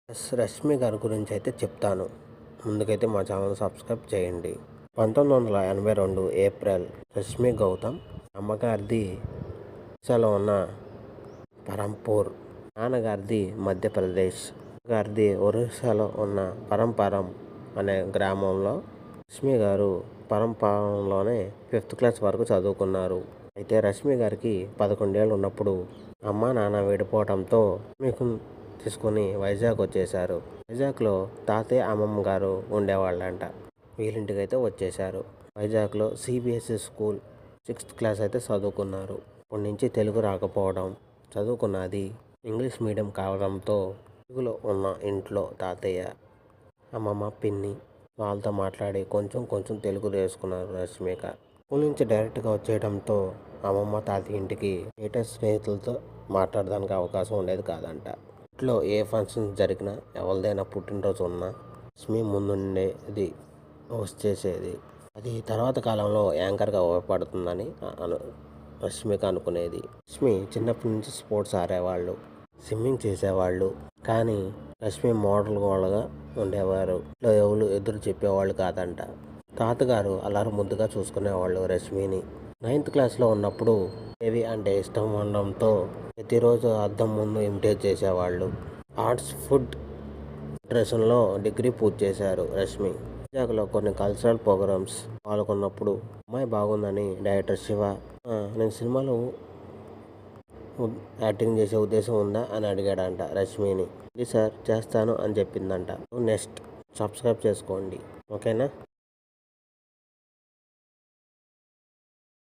రష్మి గారి గురించి అయితే చెప్తాను. ముందుకైతే మా ఛానల్ సబ్స్క్రైబ్ చేయండి. 1982 ఏప్రిల్ రష్మి గౌతమ్ అమ్మగారిది ఒరిస్సాలో ఉన్న పరంపూర్, నాన్నగారిది మధ్యప్రదేశ్, గారిది ఒరిస్సాలో ఉన్న పరంపరం అనే గ్రామంలో. రష్మి గారు పరంపరంలోనే 5th క్లాస్ వరకు చదువుకున్నారు. అయితే రష్మి గారికి 11 ఏళ్ళు ఉన్నప్పుడు అమ్మ నాన్న విడిపోవడంతో మీకు తీసుకుని వైజాగ్ వచ్చేశారు. వైజాగ్లో తాతయ్య అమ్మమ్మ గారు ఉండేవాళ్ళంట. వీళ్ళింటికి అయితే వచ్చేశారు. వైజాగ్లో సిబిఎస్ఈ స్కూల్ 6th క్లాస్ అయితే చదువుకున్నారు. అప్పటి నుంచి తెలుగు రాకపోవడం, చదువుకున్నది ఇంగ్లీష్ మీడియం కావడంతో తెలుగులో ఉన్న ఇంట్లో తాతయ్య, అమ్మమ్మ, పిన్ని వాళ్ళతో మాట్లాడి కొంచెం తెలుగు నేర్చుకున్నారు రష్మిక. స్కూల్ నుంచి డైరెక్ట్గా వచ్చేయడంతో అమ్మమ్మ తాతయ్య ఇంటికి స్నేహితులతో మాట్లాడడానికి అవకాశం ఉండేది కాదంట. ఇంట్లో ఏ ఫంక్షన్ జరిగినా, ఎవరిదైనా పుట్టినరోజు ఉన్నా రష్మి ముందుండేది, హోస్ట్ చేసేది. అది తర్వాత కాలంలో యాంకర్గా ఉపయోగపడుతుందని రష్మిక అనుకునేది. రష్మి చిన్నప్పటి నుంచి స్పోర్ట్స్ ఆడేవాళ్ళు, స్విమ్మింగ్ చేసేవాళ్ళు. కానీ రష్మి మోడల్ గోల్డ్గా ఉండేవారు. ఇంట్లో ఎవరు ఎదురు చెప్పేవాళ్ళు కాదంట. తాతగారు అల్లరి ముద్దుగా చూసుకునేవాళ్ళు రష్మిని. 9th క్లాస్లో ఉన్నప్పుడు ఏవి అంటే ఇష్టం ఉండడంతో ప్రతిరోజు అద్దం ముందు ఇమిటేట్ చేసేవాళ్ళు. ఆర్ట్స్ ఫుడ్ న్యూట్రిషన్లో డిగ్రీ పూర్తి చేశారు రష్మి. వైజాగ్లో కొన్ని కల్చరల్ ప్రోగ్రామ్స్ పాల్గొన్నప్పుడు అమ్మాయి బాగుందని డైరెక్టర్ శివ, నేను సినిమాలో యాక్టింగ్ చేసే ఉద్దేశం ఉందా అని అడిగాడంట రష్మిని. ఇది సార్ చేస్తాను అని చెప్పిందంట. నెక్స్ట్ సబ్స్క్రైబ్ చేసుకోండి, ఓకేనా.